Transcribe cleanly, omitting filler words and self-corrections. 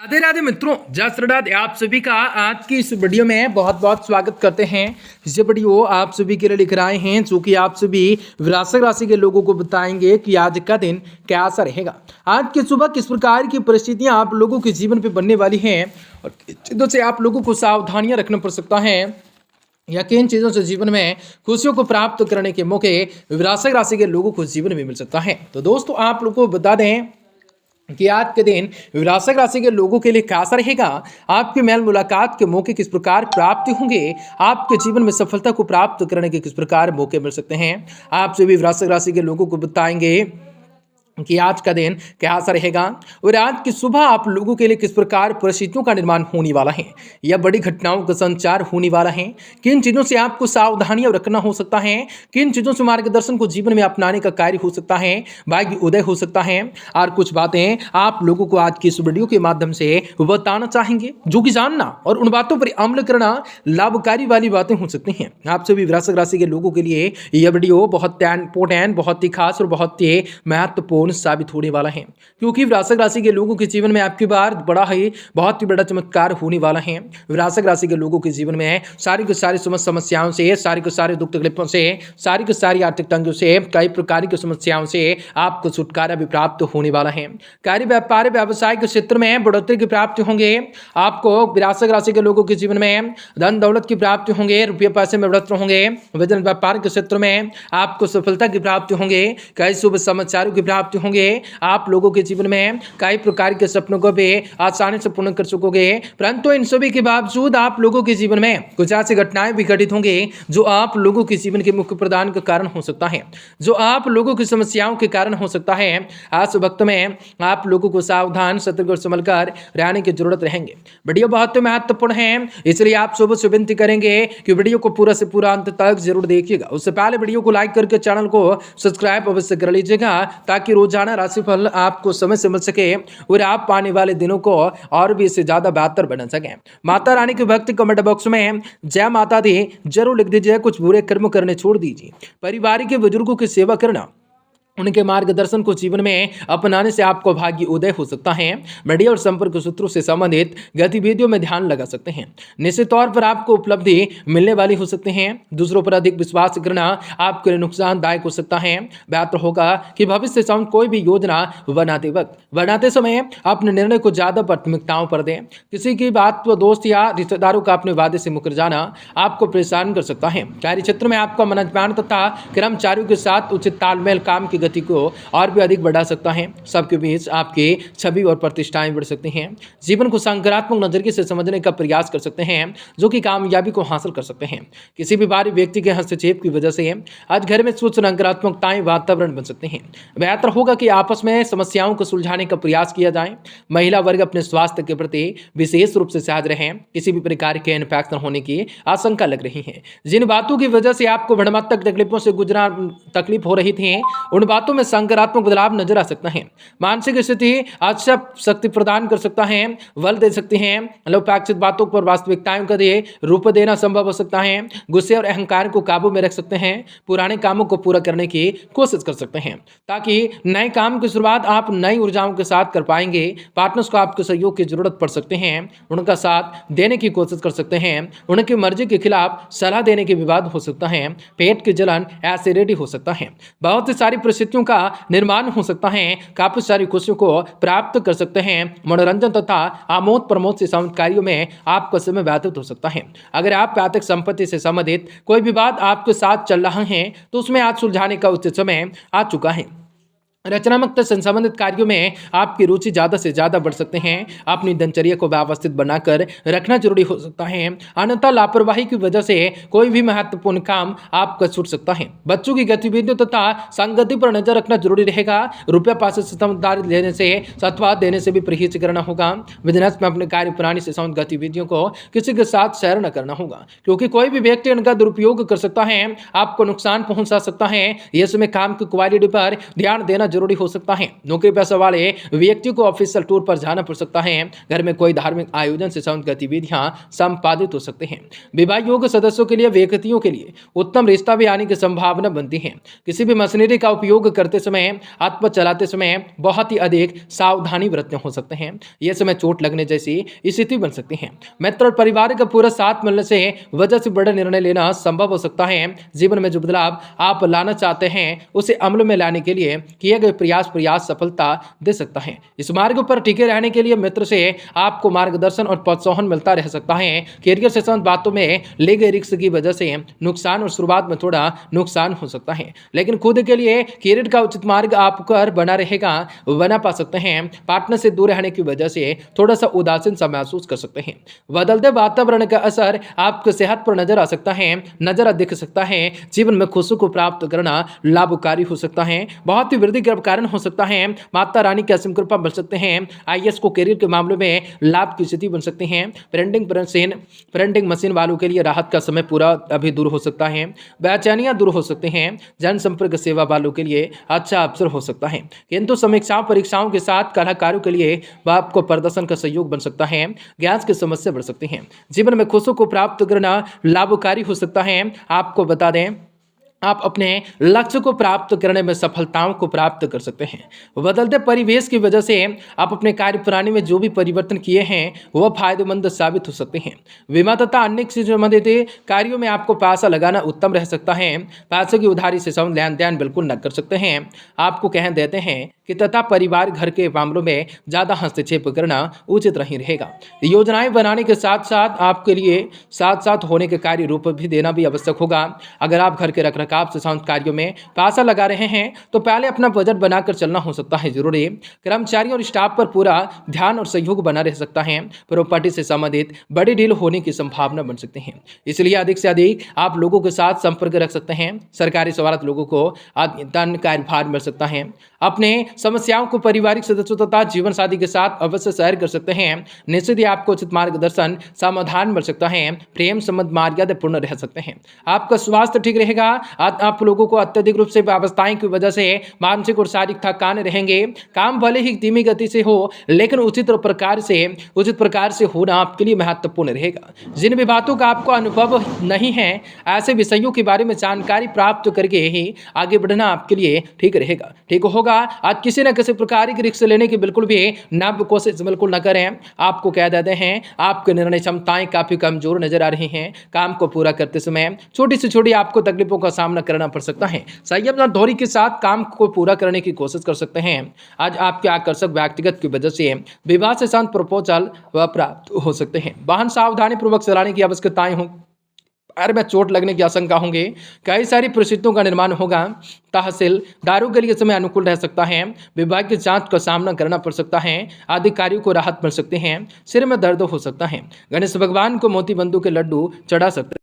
राधे राधे मित्रों, जय श्री राधे। आप सभी का आज की इस वीडियो में बहुत बहुत स्वागत करते हैं। ये वीडियो आप सभी के लिए लिख रहे हैं जो कि आप सभी वृश्चिक राशि के लोगों को बताएंगे कि आज का दिन कैसा रहेगा। आज की सुबह किस प्रकार की परिस्थितियां आप लोगों के जीवन पे बनने वाली हैं और किन चीज़ों से आप लोगों को सावधानियां रखना पड़ सकता है या किन चीज़ों से जीवन में खुशियों को प्राप्त करने के मौके वृश्चिक राशि के लोगों को जीवन में मिल सकता है। तो दोस्तों, आप लोगों को बता दें कि आज के दिन वृश्चिक राशि के लोगों के लिए कैसा रहेगा। आपके मेल मुलाकात के मौके किस प्रकार प्राप्त होंगे, आपके जीवन में सफलता को प्राप्त करने के किस प्रकार मौके मिल सकते हैं। आप सभी वृश्चिक राशि के लोगों को बताएंगे कि आज का दिन कैसा रहेगा और आज की सुबह आप लोगों के लिए किस प्रकार परिस्थितियों का निर्माण होने वाला है या बड़ी घटनाओं का संचार होने वाला है। किन चीज़ों से आपको सावधानियां रखना हो सकता है, किन चीज़ों से मार्गदर्शन को जीवन में अपनाने का कार्य हो सकता है, भाग्य उदय हो सकता है और कुछ बातें आप लोगों को आज की इस वीडियो के माध्यम से बताना चाहेंगे जो कि जानना और उन बातों पर अमल करना लाभकारी वाली बातें हो सकती हैं। आप सभी वृश्चिक राशि के लोगों के लिए यह वीडियो बहुत इंपॉर्टेंट, बहुत ही खास और बहुत ही महत्वपूर्ण साबित होने वाला है, क्योंकि वृश्चिक राशि के लोगों के जीवन में आपकी बार बहुत ही बड़ा चमत्कार होने वाला है। वृश्चिक राशि के लोगों के जीवन में सारी की सारी समस्याओं से, सारी के सारे दुख तकलीफों से, सारी की सारी आर्थिक तंगियों से, कई प्रकार की समस्याओं से आपको छुटकारा भी प्राप्त होने वाला है। कार्य व्यापार व्यवसाय के क्षेत्र में बढ़ोतरी की प्राप्ति होंगे। आपको वृश्चिक राशि के लोगों के जीवन में धन दौलत की प्राप्ति होंगे, रुपये पैसे में बढ़ोतरी होंगे। विजन व्यापार के क्षेत्र में आपको सफलता की प्राप्ति होंगे, कई शुभ समाचारों की प्राप्ति होंगे। आप लोगों के जीवन में कई प्रकार के सपनों को भी आसानी से पूर्ण कर सकोगे, परंतु इन सभी के बावजूद आप लोगों के जीवन में कुछ ऐसी घटनाएं भी घटित होंगी जो आप लोगों के जीवन के मुख्य प्रदान का कारण हो सकता है, जो आप लोगों की समस्याओं के कारण हो सकता है। आज वक्त में आप लोगों को सावधान, सतर्क और संभल कर रहने की जरूरत रहेंगे। वीडियो बहुत महत्वपूर्ण है, इसलिए आप सुबह से विनती करेंगे कि वीडियो को पूरा से पूरा अंत तक जरूर देखिएगा। उससे पहले वीडियो को लाइक करके चैनल को सब्सक्राइब अवश्य कर लीजिएगा ताकि रोजाना राशिफल आपको समय से मिल सके और आप आने वाले दिनों को और भी इससे ज्यादा बेहतर बना सके। माता रानी के भक्त कमेंट बॉक्स में जय माता दी जरूर लिख दीजिए। कुछ बुरे कर्म करने छोड़ दीजिए। परिवार के बुजुर्गों की सेवा करना, उनके मार्गदर्शन को जीवन में अपनाने से आपको भाग्य उदय हो सकता है। मीडिया और संपर्क सूत्रों से संबंधित गतिविधियों में ध्यान लगा सकते हैं। निश्चित तौर पर आपको उपलब्धि मिलने वाली हो सकते हैं। दूसरों पर अधिक विश्वास करना आपके लिए नुकसानदायक हो सकता है। बेहतर होगा कि भविष्य से कोई भी योजना बनाते समय अपने निर्णय को ज्यादा प्राथमिकताओं पर दें। किसी की बात पर दोस्त या रिश्तेदारों का अपने वादे से मुकर जाना आपको परेशान कर सकता है। कार्य क्षेत्र में आपका मैनेजमेंट तथा कर्मचारियों के साथ उचित तालमेल काम की गति को और भी अधिक बढ़ा सकता है। सबके बीच आपकी छवि और प्रतिष्ठाएं बढ़ सकती हैं। जीवन को सकारात्मक नजरिए से समझने का प्रयास कर सकते हैं जो कि कामयाबी को हासिल कर सकते हैं। किसी भी बाहरी व्यक्ति के हस्तक्षेप की वजह से आज घर में कुछ नकारात्मकताएं वातावरण बन सकते हैं। बेहतर होगा कि आपस में समस्याओं को सुलझाने का प्रयास किया जाए। महिला वर्ग अपने स्वास्थ्य के प्रति विशेष रूप से सजग रहें। किसी भी प्रकार के इन्फेक्शन होने की आशंका लग रही है। जिन बातों की वजह से आपको भ्रमात्मक तकलीफों से तकलीफ हो रही थी, उन बातों में सकारात्मक बदलाव नजर आ सकता है। मानसिक स्थिति अच्छा शक्ति प्रदान कर सकता है, बल दे सकती है। अनपेक्षित बातों पर वास्तविकताओं का रूप देना संभव हो सकता है। गुस्से और अहंकार को काबू में रख सकते हैं। पुराने कामों को पूरा करने की कोशिश कर सकते हैं ताकि नए काम की शुरुआत आप नई ऊर्जाओं के साथ कर पाएंगे। पार्टनर्स को आपके सहयोग की जरूरत पड़ सकते हैं, उनका साथ देने की कोशिश कर सकते हैं। उनकी मर्जी के खिलाफ सलाह देने के विवाद हो सकता है। पेट की जलन एसिडिटी हो सकता है। बहुत सारी परिस्थितियों का निर्माण हो सकता है। काफी सारी खुशियों को प्राप्त कर सकते हैं। मनोरंजन तथा आमोद प्रमोद से संबंधित कार्यों में आपका समय व्यतीत हो सकता है। अगर आप पैतृक संपत्ति से संबंधित कोई विवाद आपके साथ चल रहा है तो उसमें आज सुलझाने का उचित समय आ चुका है। रचनात्मकता से संबंधित कार्यों में आपकी रुचि ज्यादा से ज्यादा बढ़ सकते हैं। अपनी दिनचर्या को व्यवस्थित बनाकर रखना जरूरी हो सकता है, अन्यथा लापरवाही की वजह से कोई भी महत्वपूर्ण काम आपका छूट सकता है। बच्चों की गतिविधियों तथा संगति पर नजर रखना जरूरी रहेगा। रुपया पैसे से समझदारी लेने से अथवा देने से भी परहेज करना होगा। बिजनेस में अपने कार्य प्रणाली से संबंधित गतिविधियों को किसी के साथ शेयर न करना होगा, क्योंकि कोई भी व्यक्ति इनका दुरुपयोग कर सकता है, आपको नुकसान पहुंचा सकता है। यह समय काम की क्वालिटी पर ध्यान देना जरूरी हो सकता है। नौकरी पेशा वाले व्यक्ति को ऑफिशियल टूर पर जाना पड़ सकता है। घर में कोई धार्मिक आयोजन से संबंधित गतिविधियां संपादित हो सकते हैं। विवाह योग्य सदस्यों के लिए व्यक्तियों के लिए उत्तम रिश्ता भी आने की संभावना बनती है। किसी भी मशीनरी का उपयोग करते समय, हाथ पर चलाते समय बहुत ही अधिक सावधानी बरतने हो सकते हैं। यह समय चोट लगने जैसी स्थिति बन सकती है। मित्र और परिवार का पूरा साथ मिलने से वजह से बड़ा निर्णय लेना संभव हो सकता है। जीवन में जो बदलाव आप लाना चाहते हैं उसे अमल में लाने के लिए किए गए प्रयास सफलता दे सकता है। इस मार्ग पर टिके रहने के लिए मित्र से आपको मार्गदर्शन और प्रोत्साहन मिलता रह सकता है। कैरियर से संबंधित बातों में ली गई रिस्क की वजह से नुकसान और शुरुआत में थोड़ा नुकसान हो सकता है, लेकिन खुद के लिए कैरियर का उचित मार्ग आपको बना रहेगा, बना पा सकते हैं। पार्टनर से दूर रहने की वजह से थोड़ा सा उदासीन सा महसूस कर सकते हैं। बदलते वातावरण का असर आपकी सेहत पर नजर आ सकता है, नजर दिख सकता है। जीवन में खुशी को प्राप्त करना लाभकारी हो सकता है, बहुत ही वृद्धि का कारण हो सकता है। माता रानी की असीम कृपा बन सकते हैं। आईएएस को कैरियर के मामले में लाभ की स्थिति बन सकती है। प्रिंटिंग मशीन वालों के लिए राहत का समय पूरा अभी दूर हो सकता है। बेचैनियां दूर हो सकते हैं। जनसंपर्क सेवा वालों के लिए अच्छा अवसर हो सकता है, किंतु समीक्षाओं परीक्षाओं के साथ कलाकारों के लिए आपको प्रदर्शन का सहयोग बन सकता है। गैस की समस्या बढ़ सकती है। जीवन में खुशी को प्राप्त करना लाभकारी हो सकता है। आपको बता दें, आप अपने लक्ष्य को प्राप्त करने में सफलताओं को प्राप्त कर सकते हैं। बदलते परिवेश की वजह से आप अपने कार्य प्रणाली में जो भी परिवर्तन किए हैं वह फायदेमंद साबित हो सकते हैं। बीमा तथा अन्य से संबंधित कार्यों में आपको पैसा लगाना उत्तम रह सकता है। पैसे की उधारी से संबंधित लेन देन बिल्कुल न कर सकते हैं। आपको कह देते हैं कि तथा परिवार घर के मामलों में ज़्यादा हस्तक्षेप करना उचित नहीं रहेगा। योजनाएं बनाने के साथ साथ आपके लिए साथ होने के कार्य रूप भी देना भी आवश्यक होगा। अगर आप घर के रखरखाव से संबंधित कार्यों में पैसा लगा रहे हैं तो पहले अपना बजट बनाकर चलना हो सकता है जरूरी। कर्मचारियों और स्टाफ पर पूरा ध्यान और सहयोग बना रह सकता है। प्रॉपर्टी से संबंधित बड़ी डील होने की संभावना बन सकती है, इसलिए अधिक से अधिक आप लोगों के साथ संपर्क रख सकते हैं। सरकारी सेवारत लोगों को अद्यतन कार्यभार मिल सकता है। अपने समस्याओं को पारिवारिक सदस्यों तथा जीवन साथी के साथ अवश्य शेयर कर सकते हैं। निश्चित ही आपको उचित मार्गदर्शन समाधान मिल सकता है। प्रेम संबंध मर्यादा पूर्ण रह सकते हैं। आपका स्वास्थ्य ठीक रहेगा। आप लोगों को अत्यधिक रूप से व्यवस्थाएं की वजह से मानसिक और शारीरिक थकान रहेंगे। काम भले ही धीमी गति से हो, लेकिन उचित प्रकार से होना आपके लिए महत्वपूर्ण रहेगा। जिन विभागों का आपको अनुभव नहीं है, ऐसे विषयों के बारे में जानकारी प्राप्त करके ही आगे बढ़ना आपके लिए ठीक रहेगा, ठीक होगा। आज किसी न किसी प्रकार की रिस्क लेने की बिल्कुल भी कोशिश बिल्कुल न करें। आपको कह देते हैं, आपके निर्णय क्षमताएं काफी कमजोर नजर आ रही हैं। काम को पूरा करते समय छोटी से छोटी आपको तकलीफों का सामना करना पड़ सकता है। संयम और धैर्य के साथ काम को पूरा करने की कोशिश कर सकते हैं। आज आपके आकर्षक व्यक्तिगत की वजह से विवाह से संबंधित प्रपोजल प्राप्त हो सकते हैं। वाहन सावधानी पूर्वक चलाने की आवश्यकताएं हों, पैर में चोट लगने की आशंका होंगे। कई सारी परिस्थितियों का निर्माण होगा। तहसील दारू के लिए समय अनुकूल रह सकता है। विभाग की जांच का सामना करना पड़ सकता है। अधिकारियों को राहत मिल सकती है। सिर में दर्द हो सकता है। गणेश भगवान को मोती बंदूक के लड्डू चढ़ा सकते हैं।